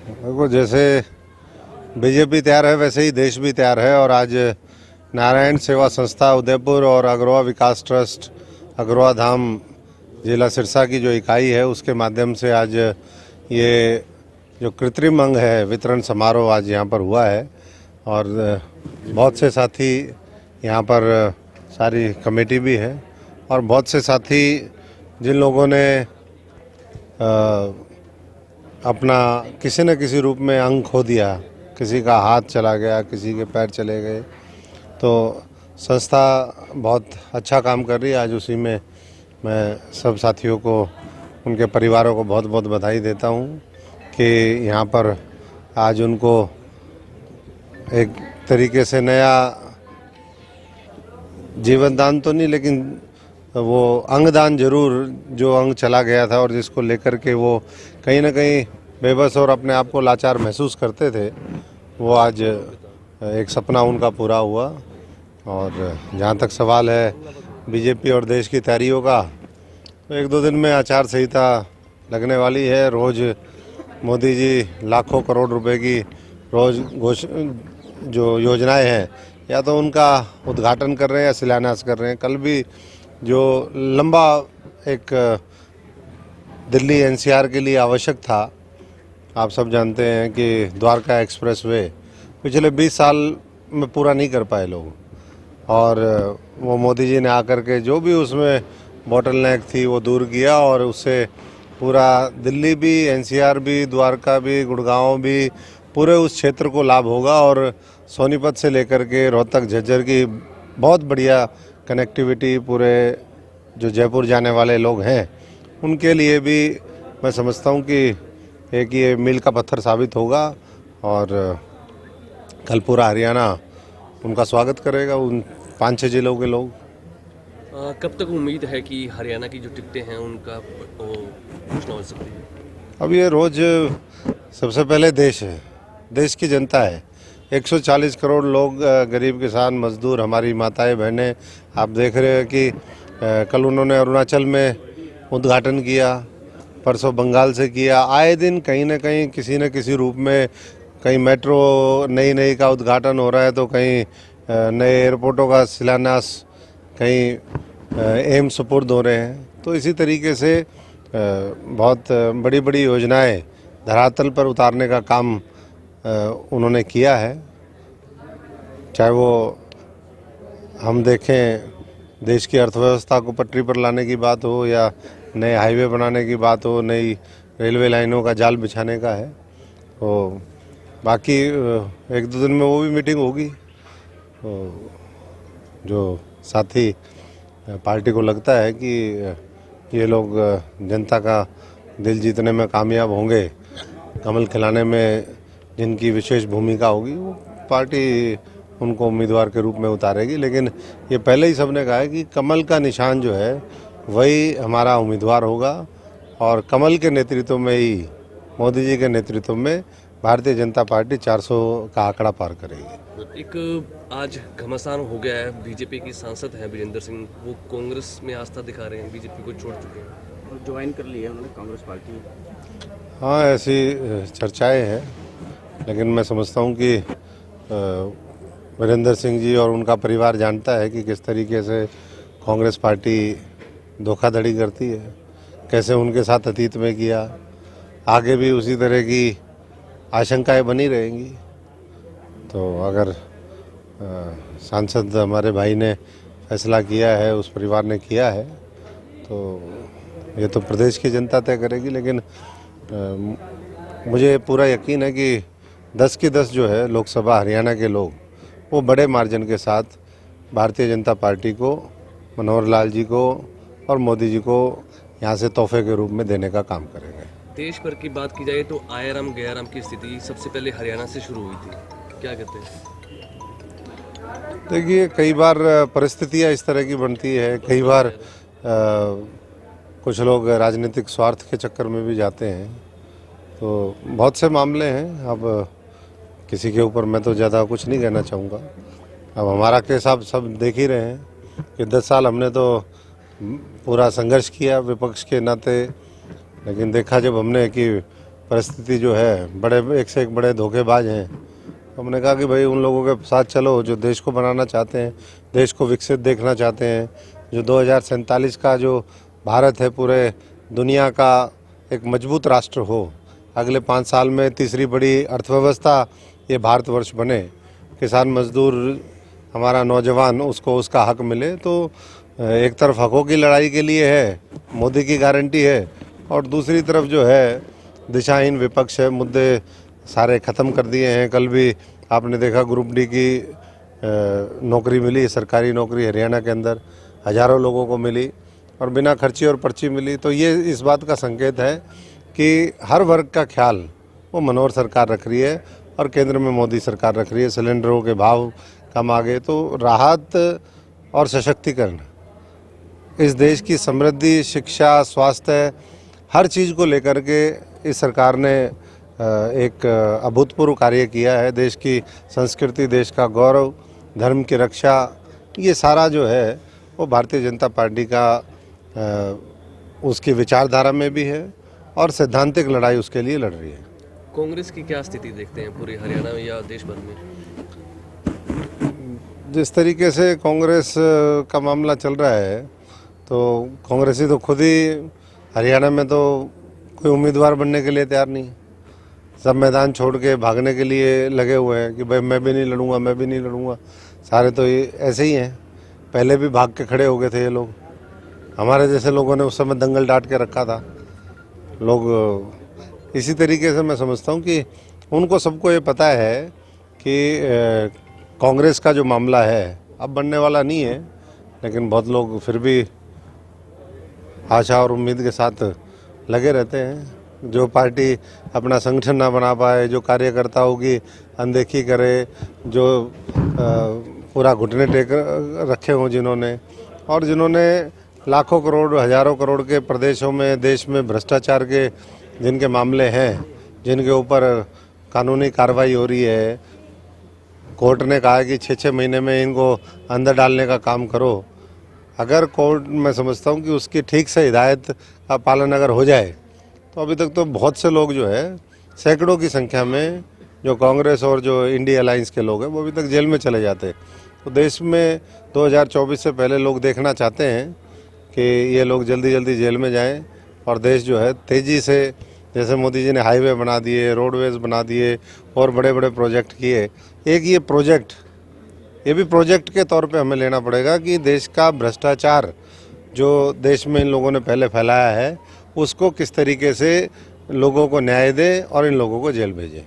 देखो, जैसे बीजेपी तैयार है वैसे ही देश भी तैयार है। और आज नारायण सेवा संस्था उदयपुर और अग्रवा विकास ट्रस्ट अग्रवा धाम जिला सिरसा की जो इकाई है उसके माध्यम से आज ये जो कृत्रिम अंग है वितरण समारोह आज यहाँ पर हुआ है। और बहुत से साथी यहाँ पर सारी कमेटी भी है और बहुत से साथी जिन लोगों ने अपना किसी न किसी रूप में अंग खो दिया, किसी का हाथ चला गया, किसी के पैर चले गए, तो संस्था बहुत अच्छा काम कर रही है। आज उसी में मैं सब साथियों को, उनके परिवारों को बहुत बहुत बधाई देता हूँ कि यहाँ पर आज उनको एक तरीके से नया जीवन दान तो नहीं, लेकिन वो अंगदान जरूर, जो अंग चला गया था और जिसको लेकर के वो कहीं ना कहीं बेबस और अपने आप को लाचार महसूस करते थे, वो आज एक सपना उनका पूरा हुआ। और जहाँ तक सवाल है बीजेपी और देश की तैयारियों का, तो एक दो दिन में आचार संहिता लगने वाली है। रोज़ मोदी जी लाखों करोड़ रुपए की रोज़ जो योजनाएं हैं, या तो उनका उद्घाटन कर रहे हैं या शिलान्यास कर रहे हैं। कल भी जो लंबा एक दिल्ली एनसीआर के लिए आवश्यक था, आप सब जानते हैं कि द्वारका एक्सप्रेसवे पिछले 20 साल में पूरा नहीं कर पाए लोग, और वो मोदी जी ने आकर के जो भी उसमें बॉटल नेक थी वो दूर किया और उससे पूरा दिल्ली भी, एनसीआर भी, द्वारका भी, गुड़गांव भी, पूरे उस क्षेत्र को लाभ होगा। और सोनीपत से लेकर के रोहतक झज्जर की बहुत बढ़िया कनेक्टिविटी पूरे जो जयपुर जाने वाले लोग हैं उनके लिए भी मैं समझता हूँ कि एक ये मील का पत्थर साबित होगा। और कल पूरा हरियाणा उनका स्वागत करेगा, उन 5-6 जिलों के लोग। कब तक उम्मीद है कि हरियाणा की जो टिकटें हैं उनका वो घोषणा हो सकती है? अब ये रोज़ सबसे पहले देश है, देश की जनता है। 140 करोड़ लोग, गरीब किसान मजदूर, हमारी माताएं बहनें, आप देख रहे हैं कि कल उन्होंने अरुणाचल में उद्घाटन किया, परसों बंगाल से किया। आए दिन कहीं ना कहीं किसी न किसी रूप में कहीं मेट्रो नई का उद्घाटन हो रहा है, तो कहीं नए एयरपोर्टों का शिलान्यास, कहीं एम्स सुपुर्द हो रहे हैं। तो इसी तरीके से बहुत बड़ी बड़ी योजनाएं धरातल पर उतारने का काम उन्होंने किया है। चाहे वो हम देखें देश की अर्थव्यवस्था को पटरी पर लाने की बात हो, या नए हाईवे बनाने की बात हो, नई रेलवे लाइनों का जाल बिछाने का है, तो बाकी एक दो दिन में वो भी मीटिंग होगी। तो जो साथी पार्टी को लगता है कि ये लोग जनता का दिल जीतने में कामयाब होंगे, कमल खिलाने में जिनकी विशेष भूमिका होगी, वो पार्टी उनको उम्मीदवार के रूप में उतारेगी। लेकिन ये पहले ही सबने कहा है कि कमल का निशान जो है वही हमारा उम्मीदवार होगा, और कमल के नेतृत्व में ही, मोदी जी के नेतृत्व में भारतीय जनता पार्टी 400 का आंकड़ा पार करेगी। एक आज घमासान हो गया है, बीजेपी की सांसद हैं विजेंद्र सिंह, वो कांग्रेस में आस्था दिखा रहे हैं, बीजेपी को छोड़ चुके हैं और ज्वाइन कर लिया उन्होंने कांग्रेस पार्टी। हाँ, ऐसी चर्चाएं हैं, लेकिन मैं समझता हूँ कि वीरेंद्र सिंह जी और उनका परिवार जानता है कि किस तरीके से कांग्रेस पार्टी धोखाधड़ी करती है, कैसे उनके साथ अतीत में किया, आगे भी उसी तरह की आशंकाएं बनी रहेंगी। तो अगर सांसद हमारे भाई ने फैसला किया है, उस परिवार ने किया है, तो ये तो प्रदेश की जनता तय करेगी। लेकिन मुझे पूरा यकीन है कि 10 की 10 जो है लोकसभा हरियाणा के लोग, वो बड़े मार्जिन के साथ भारतीय जनता पार्टी को, मनोहर लाल जी को और मोदी जी को यहाँ से तोहफे के रूप में देने का काम करेंगे। देश भर की बात की जाए तो आयाराम गयाराम की स्थिति सबसे पहले हरियाणा से शुरू हुई थी, क्या कहते हैं? देखिए, कई बार परिस्थितियाँ इस तरह की बनती है, कई बार कुछ लोग राजनीतिक स्वार्थ के चक्कर में भी जाते हैं, तो बहुत से मामले हैं। अब किसी के ऊपर मैं तो ज़्यादा कुछ नहीं कहना चाहूँगा। अब हमारा केस आप सब देख ही रहे हैं कि 10 साल हमने तो पूरा संघर्ष किया विपक्ष के नाते, लेकिन देखा जब हमने कि परिस्थिति जो है, बड़े एक से एक बड़े धोखेबाज हैं। हमने कहा कि भाई उन लोगों के साथ चलो जो देश को बनाना चाहते हैं, देश को विकसित देखना चाहते हैं, जो 2047 का जो भारत है पूरे दुनिया का एक मजबूत राष्ट्र हो, अगले 5 साल में तीसरी बड़ी अर्थव्यवस्था ये भारतवर्ष बने, किसान मजदूर हमारा नौजवान उसको उसका हक मिले। तो एक तरफ हकों की लड़ाई के लिए है, मोदी की गारंटी है, और दूसरी तरफ जो है दिशाहीन विपक्ष है, मुद्दे सारे ख़त्म कर दिए हैं। कल भी आपने देखा ग्रुप डी की नौकरी मिली, सरकारी नौकरी हरियाणा के अंदर हज़ारों लोगों को मिली और बिना खर्ची और पर्ची मिली। तो ये इस बात का संकेत है कि हर वर्ग का ख्याल वो मनोहर सरकार रख रही है और केंद्र में मोदी सरकार रख रही है। सिलेंडरों के भाव कम आ गए, तो राहत और सशक्तिकरण इस देश की समृद्धि, शिक्षा, स्वास्थ्य, हर चीज़ को लेकर के इस सरकार ने एक अभूतपूर्व कार्य किया है। देश की संस्कृति, देश का गौरव, धर्म की रक्षा, ये सारा जो है वो भारतीय जनता पार्टी का उसकी विचारधारा में भी है और सैद्धांतिक लड़ाई उसके लिए लड़ रही है। कांग्रेस की क्या स्थिति देखते हैं पूरे हरियाणा में या देश भर में? जिस तरीके से कांग्रेस का मामला चल रहा है, तो कांग्रेसी तो खुद ही हरियाणा में तो कोई उम्मीदवार बनने के लिए तैयार नहीं, सब मैदान छोड़ के भागने के लिए लगे हुए हैं कि भाई मैं भी नहीं लड़ूंगा, मैं भी नहीं लड़ूंगा। सारे तो ये ऐसे ही हैं, पहले भी भाग के खड़े हो गए थे ये लोग। हमारे जैसे लोगों ने उस समय दंगल डांट के रखा था। लोग इसी तरीके से मैं समझता हूँ कि उनको सबको ये पता है कि कांग्रेस का जो मामला है अब बनने वाला नहीं है, लेकिन बहुत लोग फिर भी आशा और उम्मीद के साथ लगे रहते हैं। जो पार्टी अपना संगठन ना बना पाए, जो कार्यकर्ताओं की अनदेखी करे, जो पूरा घुटने टेक रखे हों जिन्होंने, और जिन्होंने लाखों करोड़, हजारों करोड़ के प्रदेशों में, देश में भ्रष्टाचार के जिनके मामले हैं, जिनके ऊपर कानूनी कार्रवाई हो रही है, कोर्ट ने कहा है कि 6-6 महीने में इनको अंदर डालने का काम करो। अगर कोर्ट, मैं समझता हूँ कि उसकी ठीक से हिदायत का पालन अगर हो जाए, तो अभी तक तो बहुत से लोग जो है सैकड़ों की संख्या में जो कांग्रेस और जो इंडिया अलायंस के लोग हैं वो अभी तक जेल में चले जाते। तो देश में 2024 से पहले लोग देखना चाहते हैं कि ये लोग जल्दी जल्दी जेल में जाएं और देश जो है तेज़ी से, जैसे मोदी जी ने हाईवे बना दिए, रोडवेज़ बना दिए और बड़े बड़े प्रोजेक्ट किए। एक ये भी प्रोजेक्ट के तौर पे हमें लेना पड़ेगा कि देश का भ्रष्टाचार जो देश में इन लोगों ने पहले फैलाया है उसको किस तरीके से लोगों को न्याय दे और इन लोगों को जेल भेजे।